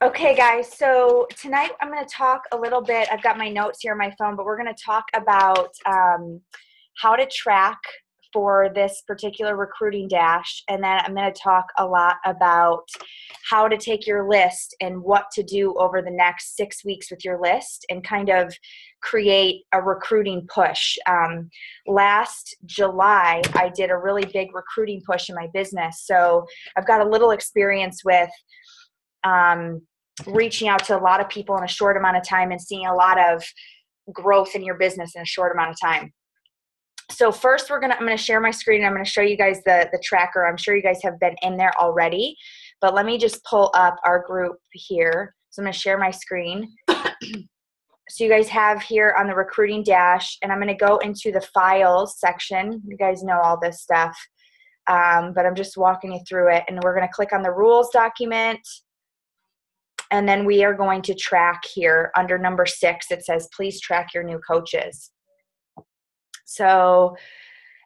Okay, guys, so tonight I'm going to talk a little bit. I've got my notes here on my phone, but we're going to talk about how to track for this particular recruiting dash. And then I'm going to talk a lot about how to take your list and what to do over the next 6 weeks with your list and kind of create a recruiting push. Last July, I did a really big recruiting push in my business. So I've got a little experience with reaching out to a lot of people in a short amount of time and seeing a lot of growth in your business in a short amount of time. So first I'm going to share my screen and I'm going to show you guys the tracker. I'm sure you guys have been in there already, but let me just pull up our group here. So I'm going to share my screen. So you guys have here on the recruiting dash, and I'm going to go into the files section. You guys know all this stuff, but I'm just walking you through it. And we're going to click on the rules document. And then we are going to track here under number 6. It says, please track your new coaches. So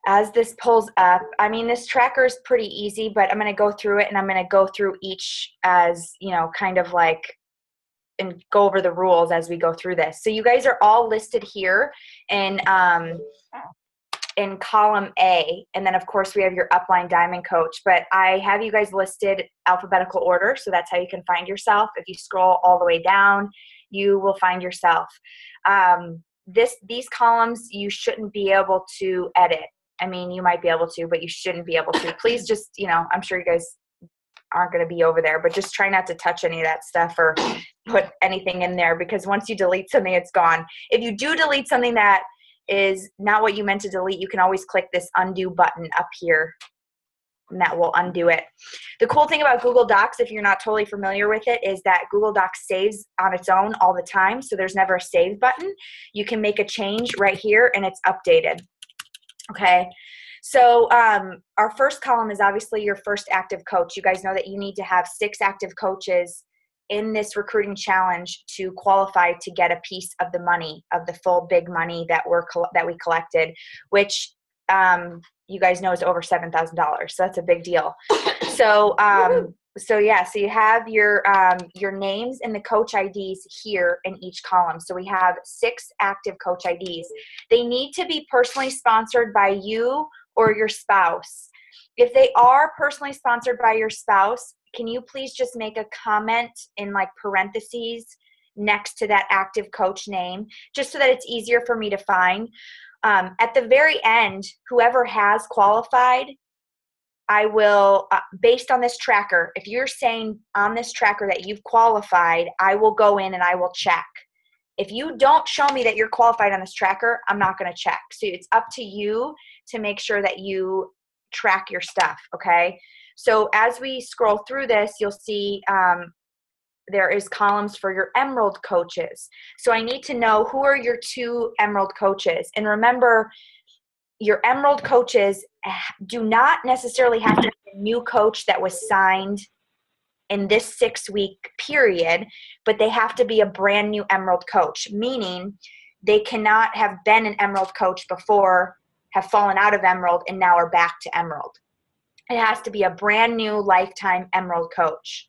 as this pulls up, this tracker is pretty easy, but I'm going to go through it and I'm going to go through each as, kind of like, and go over the rules as we go through this. So you guys are all listed here in column A, and then of course we have your upline diamond coach, but I have you guys listed alphabetical order, so that's how you can find yourself. If you scroll all the way down, you will find yourself. These columns you shouldn't be able to edit. You might be able to, but you shouldn't be able to. Please just, I'm sure you guys aren't going to be over there, but just try not to touch any of that stuff or put anything in there, because once you delete something, it's gone. If you do delete something that is not what you meant to delete, you can always click this undo button up here and that will undo it. The cool thing about Google Docs, if you're not totally familiar with it, is that Google Docs saves on its own all the time. So there's never a save button. You can make a change right here and it's updated. Okay. So our first column is obviously your first active coach. You guys know that you need to have 6 active coaches in this recruiting challenge to qualify to get a piece of the money, of the full big money that we collected, which you guys know is over $7,000. So that's a big deal. So so you have your names and the coach IDs here in each column. So we have 6 active coach IDs. They need to be personally sponsored by you or your spouse. If they are personally sponsored by your spouse, can you please just make a comment in like parentheses next to that active coach name, just so that it's easier for me to find. At the very end, whoever has qualified, I will, based on this tracker, if you're saying on this tracker that you've qualified, I will go in and I will check. If you don't show me that you're qualified on this tracker, I'm not going to check. So it's up to you to make sure that you track your stuff, okay? So as we scroll through this, you'll see there is columns for your emerald coaches. So I need to know who are your 2 emerald coaches. And remember, your emerald coaches do not necessarily have to be a new coach that was signed in this 6-week period, but they have to be a brand new emerald coach, meaning they cannot have been an emerald coach before, have fallen out of emerald, and now are back to emerald. It has to be a brand new lifetime emerald coach.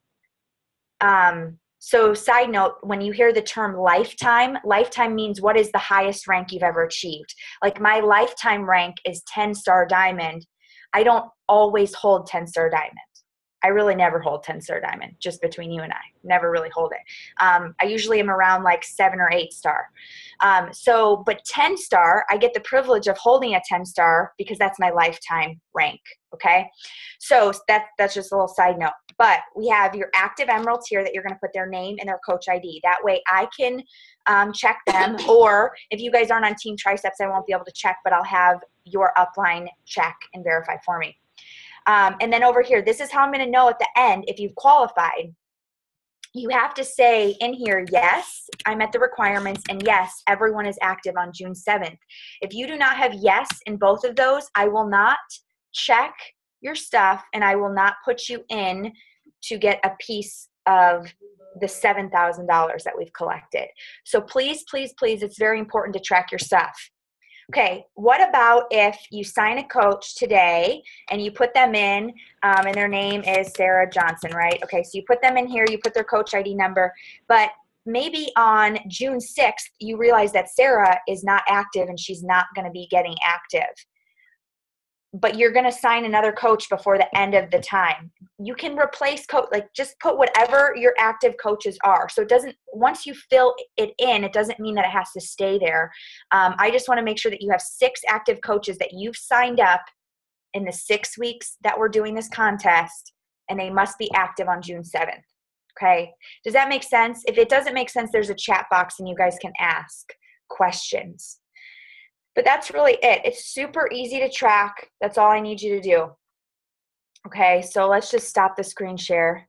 So side note, when you hear the term lifetime means what is the highest rank you've ever achieved. Like my lifetime rank is 10-star diamond. I don't always hold 10-star diamond. I really never hold 10-star diamond, just between you and I. Never really hold it. I usually am around like 7 or 8-star. But 10-star, I get the privilege of holding a 10-star because that's my lifetime rank, okay? So that's just a little side note. But we have your active emeralds here that you're going to put their name and their coach ID. That way I can check them. Or if you guys aren't on Team Triceps, I won't be able to check, but I'll have your upline check and verify for me. And then over here, this is how I'm going to know at the end if you've qualified. You have to say in here, yes, I met the requirements, and yes, everyone is active on June 7th. If you do not have yes in both of those, I will not check your stuff, and I will not put you in to get a piece of the $7,000 that we've collected. So please, please, please, it's very important to track your stuff. Okay, what about if you sign a coach today and you put them in, and their name is Sarah Johnson, right? Okay, so you put them in here, you put their coach ID number, but maybe on June 6th, you realize that Sarah is not active and she's not going to be getting active. But you're going to sign another coach before the end of the time. You can replace coach, like just put whatever your active coaches are. So it doesn't, once you fill it in, it doesn't mean that it has to stay there. I just want to make sure that you have 6 active coaches that you've signed up in the 6 weeks that we're doing this contest, and they must be active on June 7th. Okay. Does that make sense? If it doesn't make sense, there's a chat box and you guys can ask questions. But that's really it. It's super easy to track. That's all I need you to do. Okay, so let's just stop the screen share.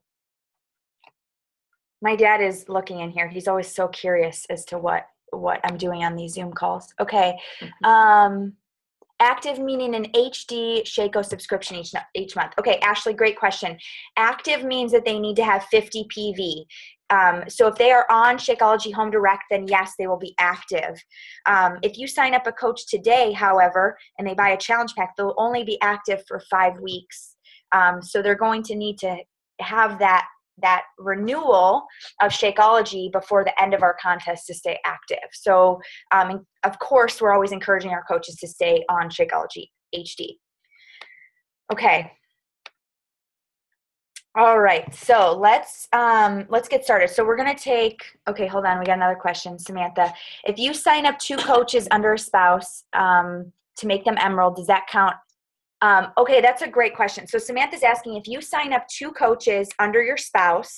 My dad is looking in here. He's always so curious as to what I'm doing on these Zoom calls. Okay. Active meaning an HD Shaco subscription each month. Okay, Ashley, great question. Active means that they need to have 50 PV. So if they are on Shakeology Home Direct, then yes, they will be active. If you sign up a coach today, however, and they buy a challenge pack, they'll only be active for 5 weeks. So they're going to need to have that renewal of Shakeology before the end of our contest to stay active. So of course, we're always encouraging our coaches to stay on Shakeology HD. Okay. All right, so let's get started. So we're gonna take, okay, hold on, we got another question, Samantha. If you sign up 2 coaches under a spouse to make them Emerald, does that count? Okay, that's a great question. So Samantha's asking, if you sign up 2 coaches under your spouse,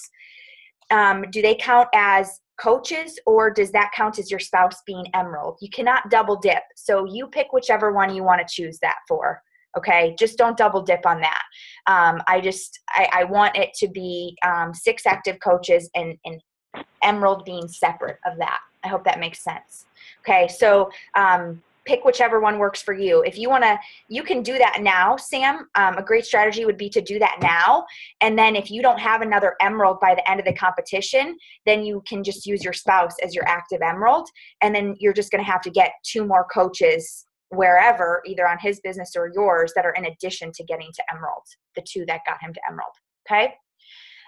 do they count as coaches, or does that count as your spouse being Emerald? You cannot double dip. So you pick whichever one you want to choose that for. Okay, just don't double dip on that. I want it to be 6 active coaches and Emerald being separate of that. I hope that makes sense. Okay, so pick whichever one works for you. If you want to, you can do that now, Sam. A great strategy would be to do that now. And then if you don't have another Emerald by the end of the competition, then you can just use your spouse as your active Emerald. And then you're just going to have to get 2 more coaches wherever, either on his business or yours, that are in addition to getting to Emerald, the 2 that got him to Emerald. Okay.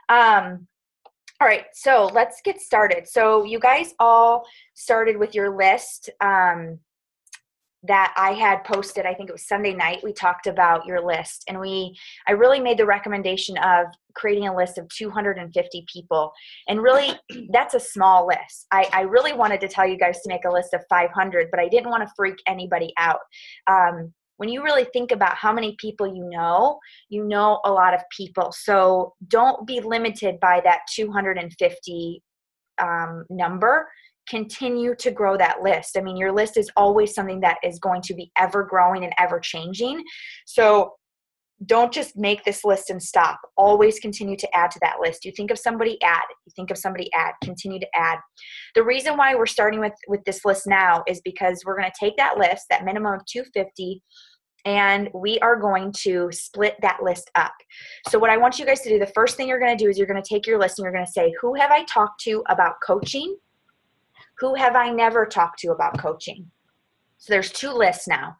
All right, so let's get started. So you guys all started with your list that I had posted. I think it was Sunday night. We talked about your list, and I really made the recommendation of creating a list of 250 people. And really, that's a small list. I really wanted to tell you guys to make a list of 500, but I didn't want to freak anybody out. When you really think about how many people you know a lot of people. So don't be limited by that 250 number. Continue to grow that list. I mean, your list is always something that is going to be ever growing and ever changing. So don't just make this list and stop. Always continue to add to that list. You think of somebody, add. You think of somebody, add. Continue to add. The reason why we're starting with this list now is because we're going to take that list, that minimum of 250, and we are going to split that list up. So what I want you guys to do, the first thing you're going to do is you're going to take your list and you're going to say, who have I talked to about coaching? Who have I never talked to about coaching? So there's 2 lists now.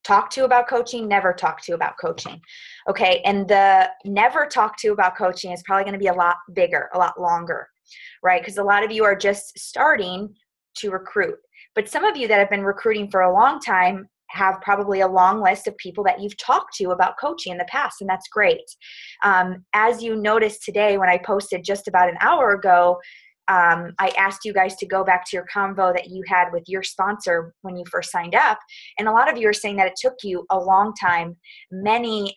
Talk to about coaching, never talk to about coaching. Okay, and the never talk to about coaching is probably going to be a lot bigger, a lot longer, right? Because a lot of you are just starting to recruit. But some of you that have been recruiting for a long time have probably a long list of people that you've talked to about coaching in the past, and that's great. As you noticed today when I posted just about an hour ago, I asked you guys to go back to your convo that you had with your sponsor when you first signed up. And a lot of you are saying that it took you a long time, many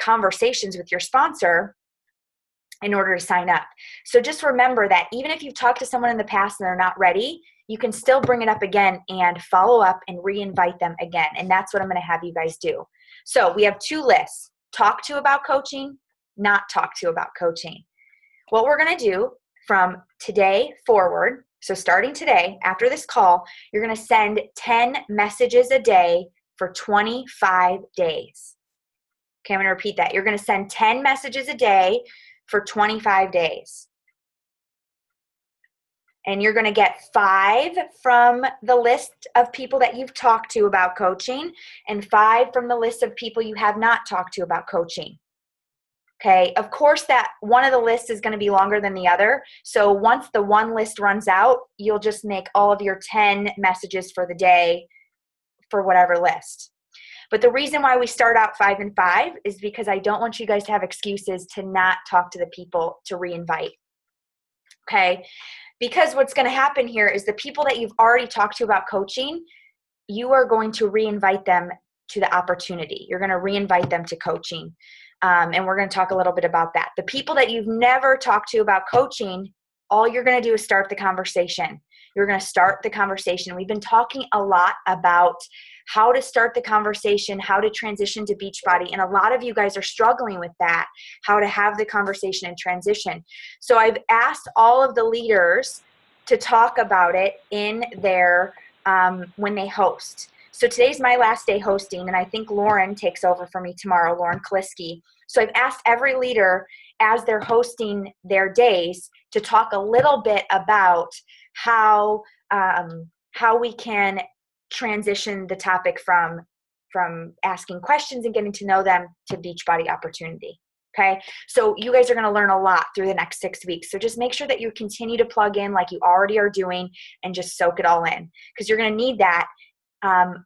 conversations with your sponsor in order to sign up. So just remember that even if you've talked to someone in the past and they're not ready, you can still bring it up again and follow up and re-invite them again. And that's what I'm going to have you guys do. So we have 2 lists: talk to about coaching, not talk to about coaching. What we're going to do from today forward, so starting today, after this call, you're going to send 10 messages a day for 25 days. Okay, I'm going to repeat that. You're going to send 10 messages a day for 25 days. And you're going to get 5 from the list of people that you've talked to about coaching and 5 from the list of people you have not talked to about coaching. Okay, of course that one of the lists is going to be longer than the other. So once the one list runs out, you'll just make all of your 10 messages for the day for whatever list. But the reason why we start out 5 and 5 is because I don't want you guys to have excuses to not talk to the people to reinvite. Okay, because what's going to happen here is the people that you've already talked to about coaching, you are going to reinvite them to the opportunity. You're going to reinvite them to coaching. And we're going to talk a little bit about that. The people that you've never talked to about coaching, all you're going to do is start the conversation. You're going to start the conversation. We've been talking a lot about how to start the conversation, how to transition to Beachbody. And a lot of you guys are struggling with that, how to have the conversation and transition. So I've asked all of the leaders to talk about it in their, when they host. So today's my last day hosting, and I think Lauren takes over for me tomorrow, Lauren Kaliski. So I've asked every leader as they're hosting their days to talk a little bit about how we can transition the topic from asking questions and getting to know them to Beachbody opportunity. Okay, so you guys are going to learn a lot through the next 6 weeks. So just make sure that you continue to plug in like you already are doing and just soak it all in, because you're going to need that.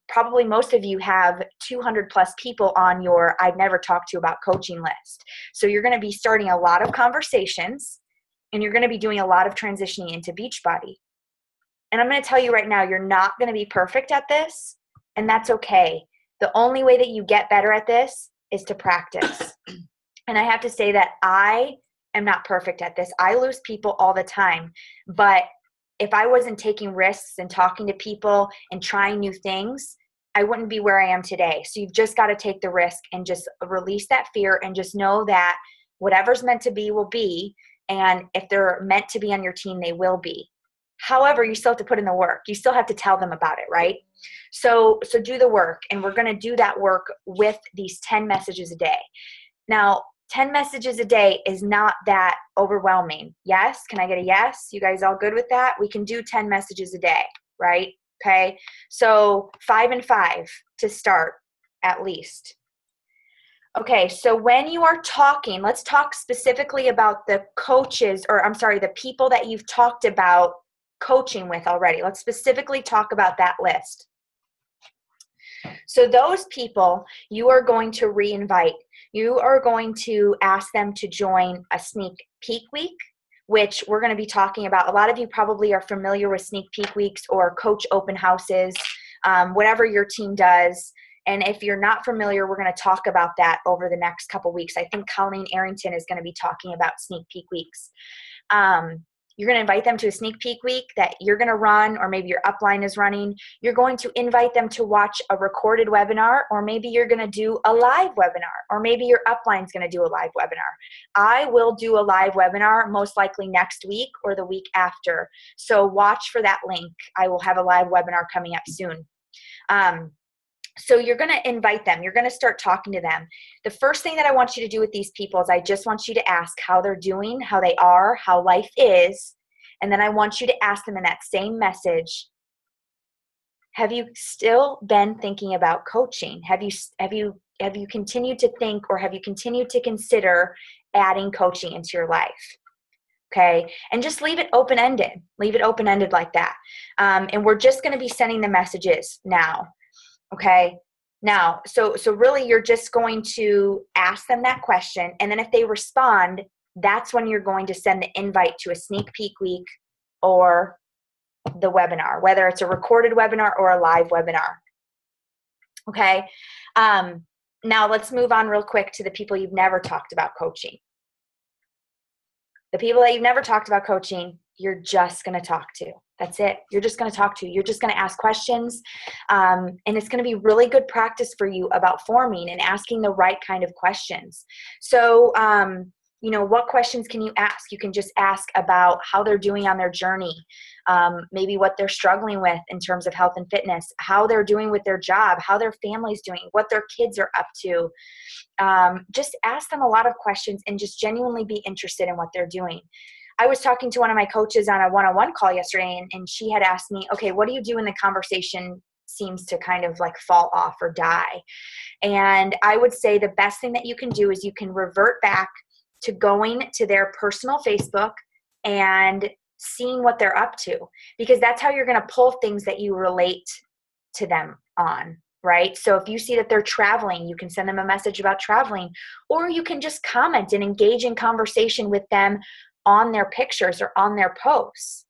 Probably most of you have 200 plus people on your I've never talked to about coaching list. So you're going to be starting a lot of conversations and you're going to be doing a lot of transitioning into Beachbody. And I'm going to tell you right now, you're not going to be perfect at this, and that's okay. The only way that you get better at this is to practice. And I have to say that I am not perfect at this. I lose people all the time, but if I wasn't taking risks and talking to people and trying new things, I wouldn't be where I am today. So you've just got to take the risk and just release that fear and just know that whatever's meant to be will be. And if they're meant to be on your team, they will be. However, you still have to put in the work. You still have to tell them about it, right? So do the work, and we're going to do that work with these 10 messages a day. Now, 10 messages a day is not that overwhelming. Yes? Can I get a yes? You guys all good with that? We can do 10 messages a day, right? Okay. So 5 and 5 to start at least. Okay. So when you are talking, let's talk specifically about the coaches, or I'm sorry, the people that you've talked about coaching with already. Let's specifically talk about that list. So those people you are going to reinvite. You are going to ask them to join a sneak peek week, which we're going to be talking about. A lot of you probably are familiar with sneak peek weeks or coach open houses, whatever your team does. And if you're not familiar, we're going to talk about that over the next couple weeks. I think Colleen Arrington is going to be talking about sneak peek weeks. You're going to invite them to a sneak peek week that you're going to run, or maybe your upline is running. You're going to invite them to watch a recorded webinar, or maybe you're going to do a live webinar, or maybe your upline is going to do a live webinar. I will do a live webinar most likely next week or the week after. So watch for that link. I will have a live webinar coming up soon. So you're going to invite them. You're going to start talking to them. The first thing that I want you to do with these people is I just want you to ask how they're doing, how they are, how life is. And then I want you to ask them in that same message, have you still been thinking about coaching? Have you continued to think, or have you continued to consider adding coaching into your life? Okay. And just leave it open-ended. Leave it open-ended like that. And we're just going to be sending the messages now. Okay. Now, so really you're just going to ask them that question. And then if they respond, that's when you're going to send the invite to a sneak peek week or the webinar, whether it's a recorded webinar or a live webinar. Okay. Now let's move on real quick to the people you've never talked about coaching. The people that you've never talked about coaching, you're just going to talk to. That's it. You're just going to talk to. You're just going to ask questions. And it's going to be really good practice for you about forming and asking the right kind of questions. So, what questions can you ask? You can just ask about how they're doing on their journey, maybe what they're struggling with in terms of health and fitness, how they're doing with their job, how their family's doing, what their kids are up to. Just ask them a lot of questions and just genuinely be interested in what they're doing. I was talking to one of my coaches on a one-on-one call yesterday, and she had asked me, okay, what do you do when the conversation seems to kind of like fall off or die? And I would say the best thing that you can do is you can revert back to going to their personal Facebook and seeing what they're up to, because that's how you're going to pull things that you relate to them on, right? So if you see that they're traveling, you can send them a message about traveling, or you can just comment and engage in conversation with them on their pictures or on their posts.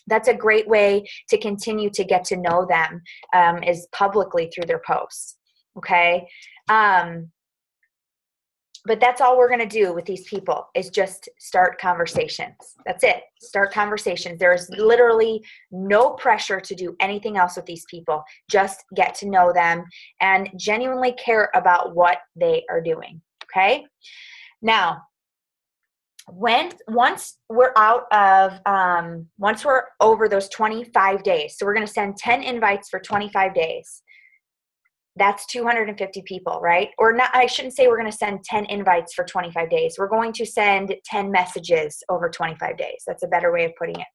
That's a great way to continue to get to know them, is publicly through their posts. Okay. But that's all we're going to do with these people is just start conversations. That's it. Start conversations. There's literally no pressure to do anything else with these people. Just get to know them and genuinely care about what they are doing. Okay. Now, once we're over those 25 days, so we're going to send 10 invites for 25 days. That's 250 people, right? Or not, I shouldn't say we're going to send 10 invites for 25 days. We're going to send 10 messages over 25 days. That's a better way of putting it.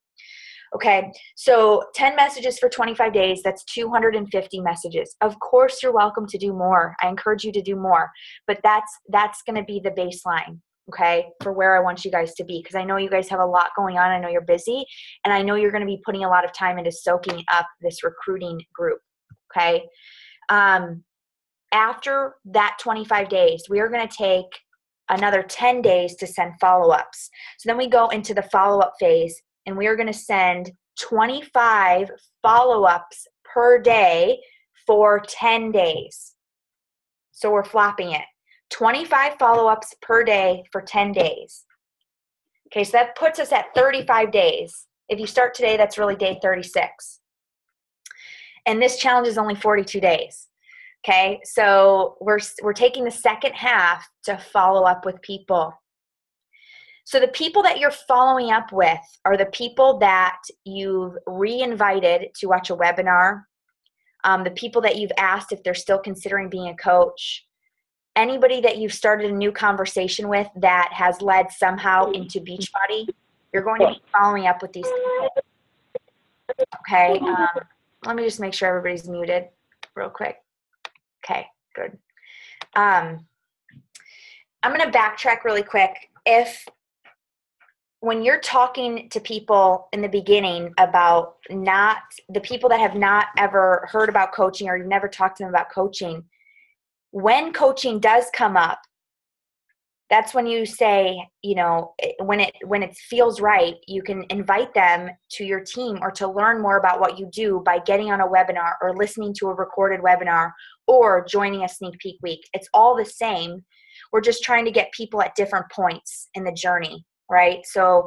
Okay, so 10 messages for 25 days, that's 250 messages. Of course, you're welcome to do more. I encourage you to do more, but that's going to be the baseline, okay, for where I want you guys to be, because I know you guys have a lot going on. I know you're busy, and I know you're going to be putting a lot of time into soaking up this recruiting group, okay? After that 25 days, we are going to take another 10 days to send follow-ups. So then we go into the follow-up phase, and we are going to send 25 follow-ups per day for 10 days. So we're flopping it. 25 follow-ups per day for 10 days. Okay, so that puts us at 35 days. If you start today, that's really day 36. And this challenge is only 42 days. Okay, so we're taking the second half to follow up with people. So the people that you're following up with are the people that you've re-invited to watch a webinar, the people that you've asked if they're still considering being a coach, anybody that you've started a new conversation with that has led somehow into Beachbody. You're going to be following up with these people. Okay, let me just make sure everybody's muted real quick. Okay, good. I'm going to backtrack really quick. When you're talking to people in the beginning about not the people that have not ever heard about coaching, or you've never talked to them about coaching, when coaching does come up, that's when you say, when it feels right, you can invite them to your team or to learn more about what you do by getting on a webinar or listening to a recorded webinar or joining a sneak peek week. It's all the same. We're just trying to get people at different points in the journey, right? So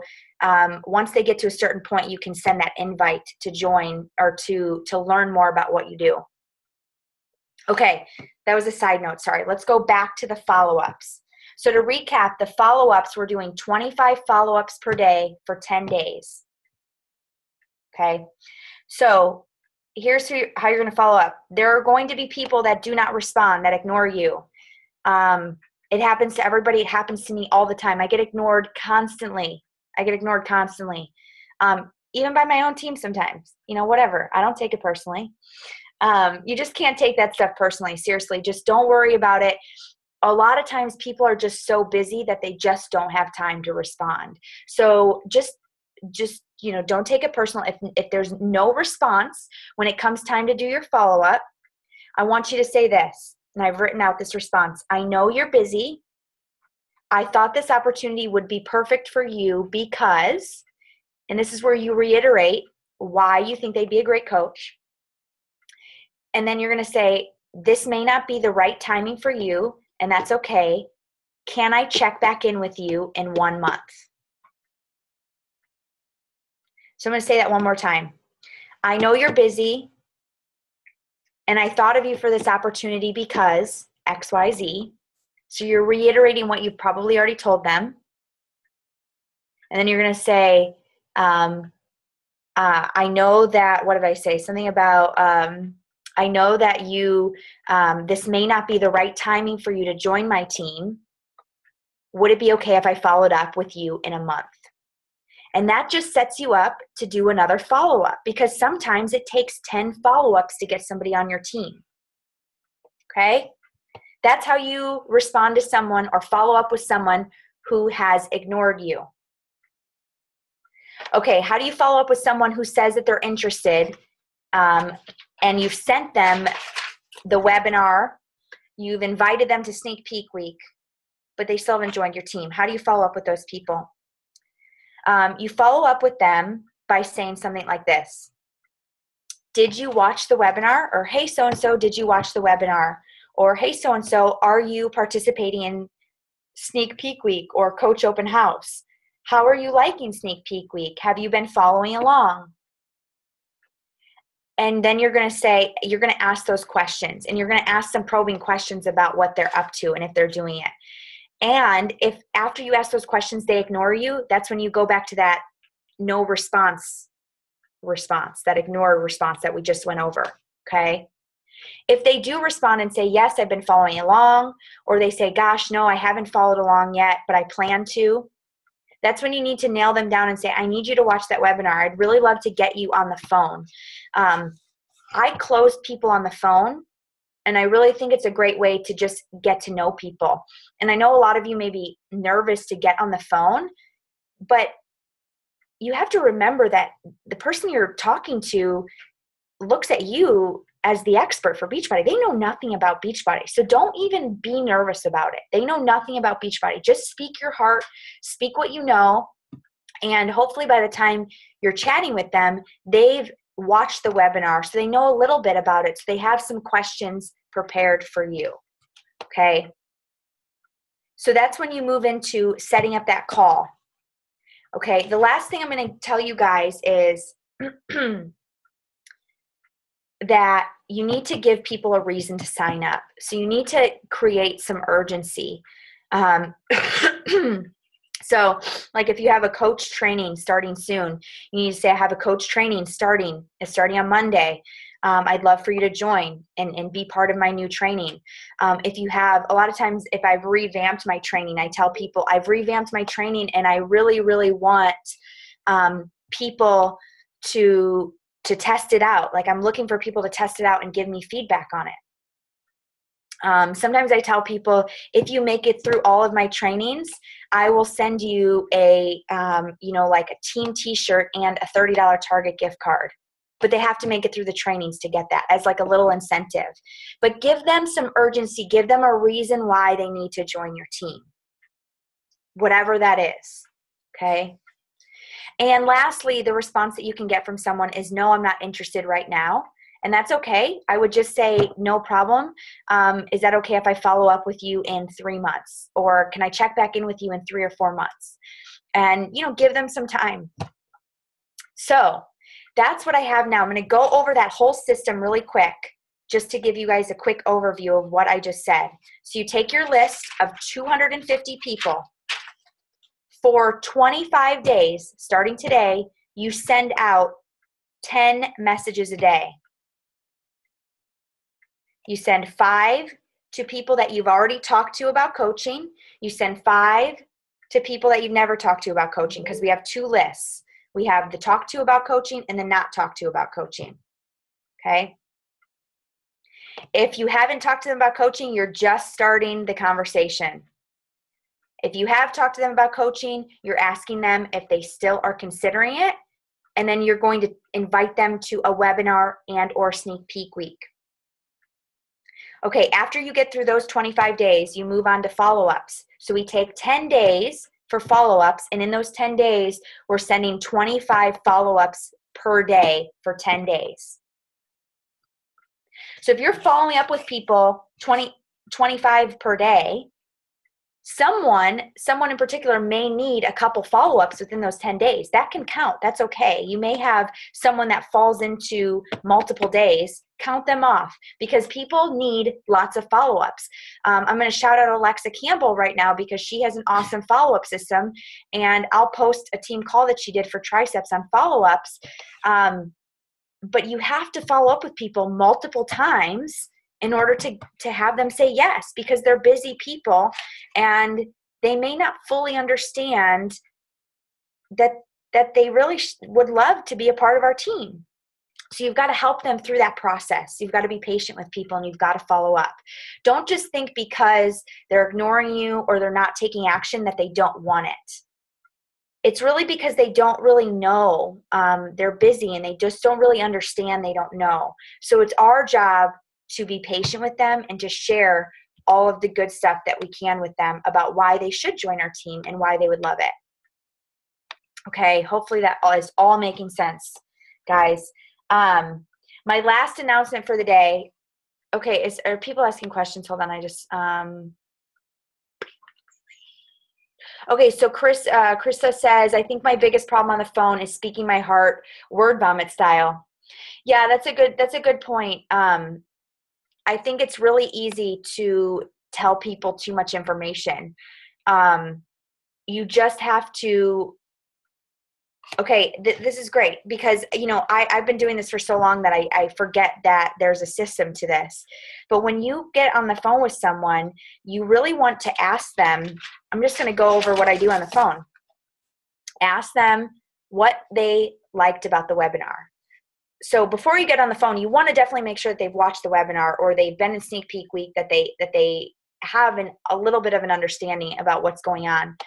once they get to a certain point, you can send that invite to join or to learn more about what you do. Okay, that was a side note. Sorry. Let's go back to the follow-ups. So to recap, the follow-ups, we're doing 25 follow-ups per day for 10 days. Okay, so here's how you're going to follow up. There are going to be people that do not respond, that ignore you. It happens to everybody. It happens to me all the time. I get ignored constantly. Even by my own team sometimes. Whatever. I don't take it personally. You just can't take that stuff personally. Seriously, just don't worry about it. A lot of times people are just so busy that they just don't have time to respond. So just don't take it personal. If there's no response when it comes time to do your follow-up, I want you to say this, and I've written out this response. I know you're busy. I thought this opportunity would be perfect for you because, and this is where you reiterate why you think they'd be a great coach. And then you're going to say, this may not be the right timing for you, and that's okay. Can I check back in with you in 1 month? So I'm going to say that one more time. I know you're busy, and I thought of you for this opportunity because XYZ. So you're reiterating what you've probably already told them. And then you're going to say, I know that, what did I say? Something about, I know that this may not be the right timing for you to join my team. Would it be okay if I followed up with you in a month? And that just sets you up to do another follow-up, because sometimes it takes 10 follow-ups to get somebody on your team. Okay? That's how you respond to someone or follow up with someone who has ignored you. Okay, how do you follow up with someone who says that they're interested, and you've sent them the webinar, you've invited them to Sneak Peek Week, but they still haven't joined your team? How do you follow up with those people? You follow up with them by saying something like this. Did you watch the webinar? Or, hey, so-and-so, did you watch the webinar? Or, hey, so-and-so, are you participating in Sneak Peek Week or Coach Open House? How are you liking Sneak Peek Week? Have you been following along? And then you're going to ask those questions, and you're going to ask some probing questions about what they're up to and if they're doing it. And if after you ask those questions they ignore you, that's when you go back to that no response, that ignore response that we just went over, okay? If they do respond and say, yes, I've been following along, or they say, gosh, no, I haven't followed along yet, but I plan to, that's when you need to nail them down and say, I need you to watch that webinar. I'd really love to get you on the phone. I close people on the phone, and I really think it's a great way to just get to know people. And I know a lot of you may be nervous to get on the phone, but you have to remember that the person you're talking to looks at you as the expert for Beachbody. They know nothing about Beachbody. So don't even be nervous about it. They know nothing about Beachbody. Just speak your heart, speak what you know, and hopefully by the time you're chatting with them, they've watched the webinar, so they know a little bit about it, so they have some questions prepared for you, okay? So that's when you move into setting up that call. Okay, the last thing I'm going to tell you guys is that you need to give people a reason to sign up. So you need to create some urgency. So like if you have a coach training starting soon, you need to say, I have a coach training starting on Monday. I'd love for you to join and be part of my new training. If you have, a lot of times if I've revamped my training, I tell people I've revamped my training and I really, really want people to test it out. Like I'm looking for people to test it out and give me feedback on it. Sometimes I tell people, if you make it through all of my trainings, I will send you a, like a team t-shirt and a $30 Target gift card. But they have to make it through the trainings to get that as like a little incentive. But give them some urgency. Give them a reason why they need to join your team, whatever that is, okay? And lastly, the response that you can get from someone is, no, I'm not interested right now. And that's okay. I would just say, no problem. Is that okay if I follow up with you in 3 months? Or can I check back in with you in 3 or 4 months? And, give them some time. So that's what I have now. I'm going to go over that whole system really quick, just to give you guys a quick overview of what I just said. So you take your list of 250 people. For 25 days, starting today, you send out 10 messages a day. You send 5 to people that you've already talked to about coaching. You send 5 to people that you've never talked to about coaching, because we have 2 lists. We have the talk to about coaching and the not talk to about coaching, okay? If you haven't talked to them about coaching, you're just starting the conversation. If you have talked to them about coaching, you're asking them if they still are considering it, and then you're going to invite them to a webinar and or Sneak Peek Week. Okay, after you get through those 25 days, you move on to follow-ups. So we take 10 days for follow-ups, and in those 10 days, we're sending 25 follow-ups per day for 10 days. So if you're following up with people 25 per day, someone in particular may need a couple follow-ups within those 10 days. That can count. That's okay. You may have someone that falls into multiple days. Count them off, because people need lots of follow-ups. I'm going to shout out Alexa Campbell right now, because she has an awesome follow-up system, and I'll post a team call that she did for triceps on follow-ups. But you have to follow up with people multiple times in order to have them say yes, because they're busy people and they may not fully understand that that they really would love to be a part of our team. So you've got to help them through that process. You've got to be patient with people, and you've got to follow up. Don't just think because they're ignoring you or they're not taking action that they don't want it. It's really because they don't really know. They're busy and they just don't really understand. They don't know. So it's our job to be patient with them and to share all of the good stuff that we can with them about why they should join our team and why they would love it. Okay, hopefully that is all making sense, guys. My last announcement for the day. Okay, are people asking questions? Hold on, I just okay, so Krista says, I think my biggest problem on the phone is speaking my heart, word vomit style. Yeah, that's a good point. I think it's really easy to tell people too much information. You just have to, okay, this is great because, I've been doing this for so long that I forget that there's a system to this. But when you get on the phone with someone, you really want to ask them, I'm just going to go over what I do on the phone. Ask them what they liked about the webinar. So before you get on the phone, you want to definitely make sure that they've watched the webinar or they've been in Sneak Peek Week, that they have a little bit of an understanding about what's going on.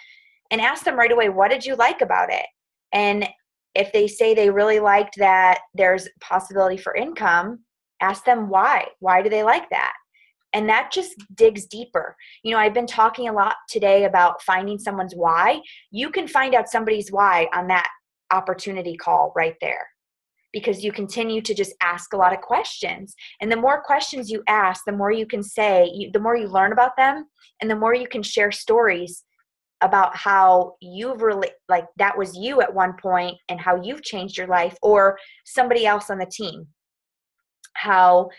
And ask them right away, what did you like about it? And if they say they really liked that there's possibility for income, ask them why. Why do they like that? And that just digs deeper. I've been talking a lot today about finding someone's why. You can find out somebody's why on that opportunity call right there, because you continue to just ask a lot of questions. And the more questions you ask, the more you can say, the more you learn about them, and the more you can share stories about how you've really, like that was you at one point and how you've changed your life, or somebody else on the team, how,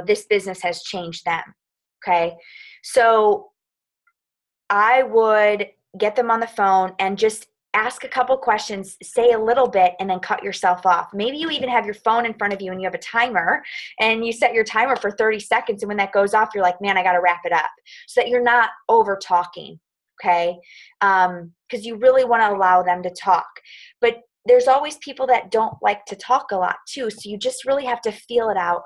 this business has changed them. Okay. So I would get them on the phone and just ask a couple questions, say a little bit, and then cut yourself off. Maybe you even have your phone in front of you and you have a timer and you set your timer for 30 seconds. And when that goes off, you're like, man, I got to wrap it up, so that you're not over talking. Okay. Because you really want to allow them to talk, but there's always people that don't like to talk a lot too. So you just really have to feel it out,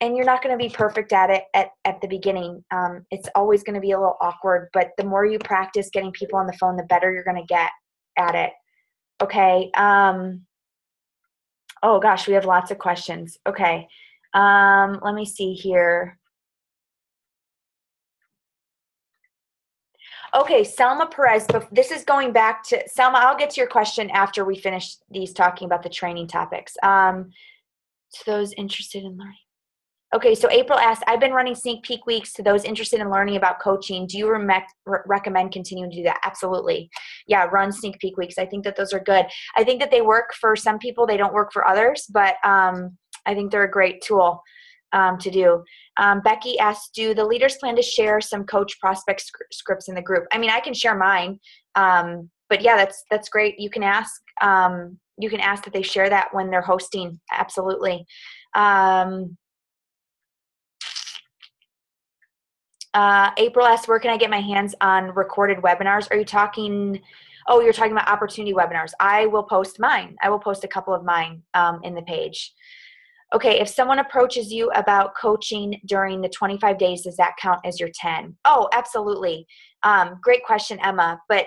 and you're not going to be perfect at it at the beginning. It's always going to be a little awkward, but the more you practice getting people on the phone, the better you're going to get at it. Okay. Oh gosh, we have lots of questions. Okay. Let me see here. Okay, Selma Perez, but this is going back to Selma. I'll get to your question after we finish these talking about the training topics. To those interested in learning. Okay, so April asked, I've been running Sneak Peek Weeks to those interested in learning about coaching. Do you recommend continuing to do that? Absolutely. Yeah, run Sneak Peek Weeks. I think that those are good. I think that they work for some people. They don't work for others, but I think they're a great tool to do. Becky asked, do the leaders plan to share some coach prospect scripts in the group? I mean, I can share mine, but yeah, that's great. You can ask that they share that when they're hosting. Absolutely. April asked, where can I get my hands on recorded webinars? Are you talking, you're talking about opportunity webinars. I will post mine. I will post a couple of mine in the page. Okay, if someone approaches you about coaching during the 25 days, does that count as your 10? Oh, absolutely. Great question, Emma. But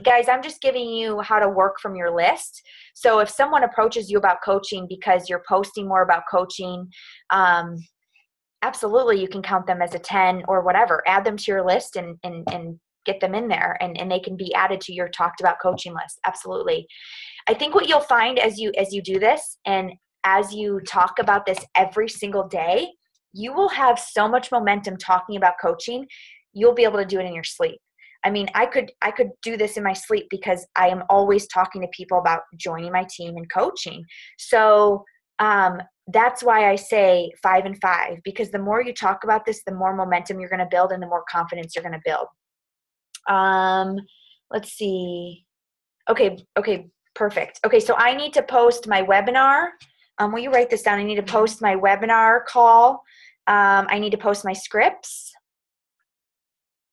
guys, I'm just giving you how to work from your list. So if someone approaches you about coaching because you're posting more about coaching, absolutely, you can count them as a 10 or whatever. Add them to your list and get them in there, and they can be added to your talked about coaching list. Absolutely. I think what you'll find as you do this, and as you talk about this every single day, you will have so much momentum talking about coaching, you'll be able to do it in your sleep. I mean, I could do this in my sleep because I am always talking to people about joining my team and coaching. So that's why I say 5 and 5, because the more you talk about this, the more momentum you're going to build and the more confidence you're going to build. Let's see. Okay, perfect. Okay, so I need to post my webinar. Will you write this down? I need to post my webinar call. I need to post my scripts.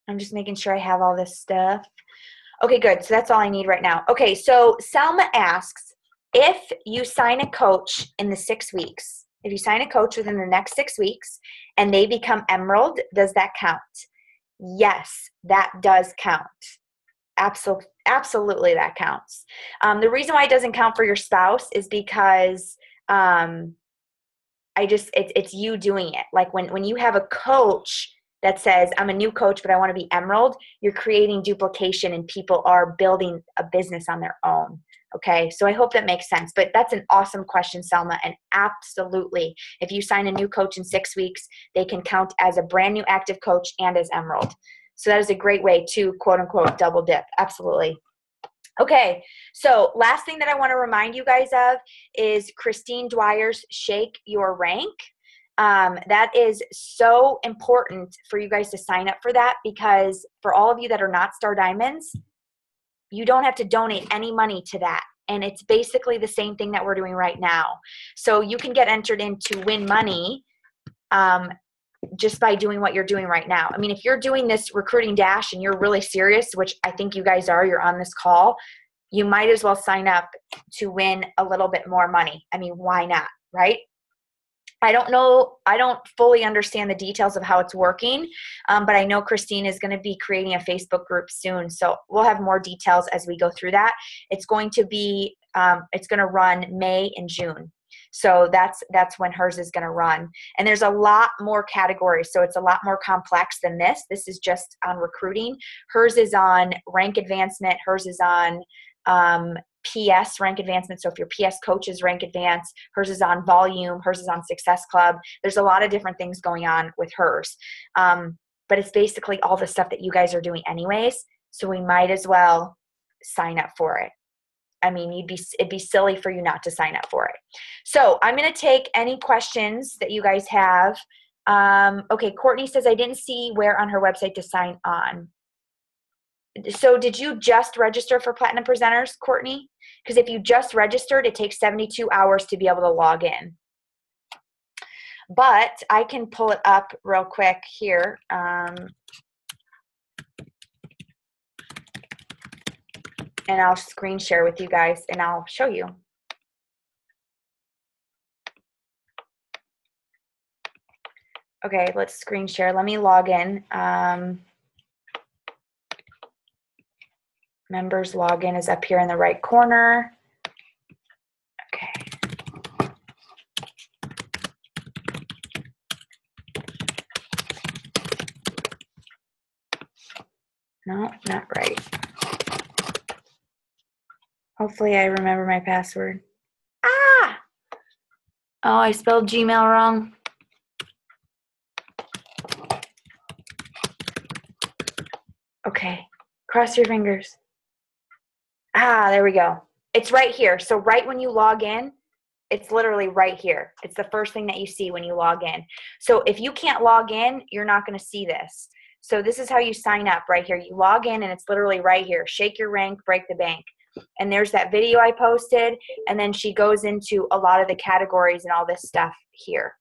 I'm just making sure I have all this stuff. Okay, good. So that's all I need right now. Okay, so Selma asks, if you sign a coach in the 6 weeks, if you sign a coach within the next 6 weeks and they become Emerald, does that count? Yes, that does count. Absolutely that counts. The reason why it doesn't count for your spouse is because it's you doing it. Like when you have a coach that says, I'm a new coach, but I want to be Emerald, you're creating duplication and people are building a business on their own. Okay, so I hope that makes sense. But that's an awesome question, Selma. And absolutely, if you sign a new coach in 6 weeks, they can count as a brand new active coach and as Emerald. So that is a great way to, quote unquote, double dip. Absolutely. Okay, so last thing that I want to remind you guys of is Christine Dwyer's Shake Your Rank. That is so important for you guys to sign up for that, because for all of you that are not Star Diamonds, you don't have to donate any money to that. And it's basically the same thing that we're doing right now. So you can get entered in to win money just by doing what you're doing right now. I mean, if you're doing this recruiting dash and you're really serious, which I think you guys are, you're on this call, you might as well sign up to win a little bit more money. I mean, why not, right? I don't know. I don't fully understand the details of how it's working, but I know Christine is going to be creating a Facebook group soon. So we'll have more details as we go through that. It's going to be, it's going to run May and June. So that's when hers is going to run. And there's a lot more categories. So it's a lot more complex than this. This is just on recruiting. Hers is on rank advancement. Hers is on PS rank advancement. So if your PS coaches rank advance, hers is on volume, hers is on Success Club. There's a lot of different things going on with hers. But it's basically all the stuff that you guys are doing anyways. So we might as well sign up for it. I mean, it'd be silly for you not to sign up for it. So I'm going to take any questions that you guys have. Okay, Courtney says, I didn't see where on her website to sign on. So did you just register for Platinum Presenters, Courtney? Because if you just registered, it takes 72 hours to be able to log in. But I can pull it up real quick here. And I'll screen share with you guys and I'll show you. Okay, let's screen share. Let me log in. Members login is up here in the right corner. Okay. No, not right. Hopefully I remember my password. Ah! Oh, I spelled Gmail wrong. Okay, cross your fingers. Ah, there we go. It's right here. So right when you log in, it's literally right here. It's the first thing that you see when you log in. So if you can't log in, you're not going to see this. So this is how you sign up right here. You log in and it's literally right here. Shake your rank, break the bank. And there's that video I posted. And then she goes into a lot of the categories and all this stuff here.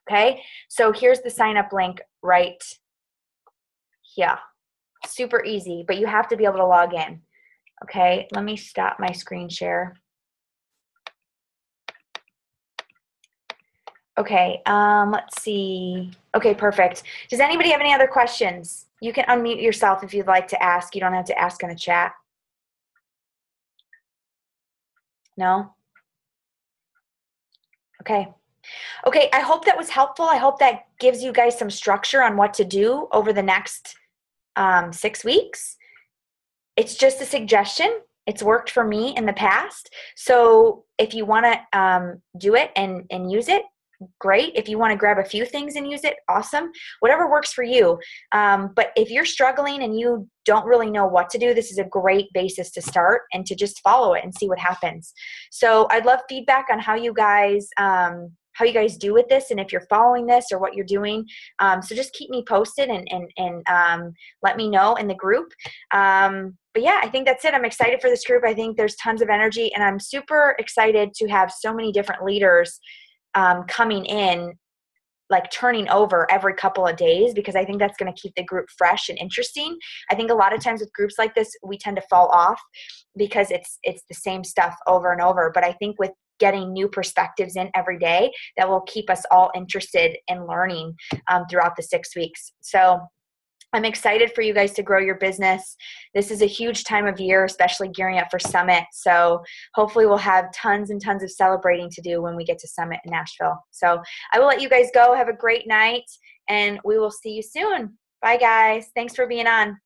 Okay. So here's the sign up link right here. Super easy, but you have to be able to log in. Okay, let me stop my screen share. Okay, let's see. Okay, perfect. Does anybody have any other questions? You can unmute yourself if you'd like to ask. You don't have to ask in the chat. No? Okay. Okay, I hope that was helpful. I hope that gives you guys some structure on what to do over the next 6 weeks. It's just a suggestion. It's worked for me in the past. So if you want to do it and use it, great. If you want to grab a few things and use it, awesome. Whatever works for you. But if you're struggling and you don't really know what to do, this is a great basis to start and to just follow it and see what happens. So I'd love feedback on how you guys do with this and if you're following this or what you're doing. So just keep me posted and let me know in the group. But yeah, I think that's it. I'm excited for this group. I think there's tons of energy and I'm super excited to have so many different leaders coming in like turning over every couple of days, because I think that's going to keep the group fresh and interesting. I think a lot of times with groups like this, we tend to fall off because it's the same stuff over and over. But I think with getting new perspectives in every day, that will keep us all interested in learning throughout the 6 weeks. So I'm excited for you guys to grow your business. This is a huge time of year, especially gearing up for Summit. So hopefully we'll have tons and tons of celebrating to do when we get to Summit in Nashville. So I will let you guys go. Have a great night, and we will see you soon. Bye, guys. Thanks for being on.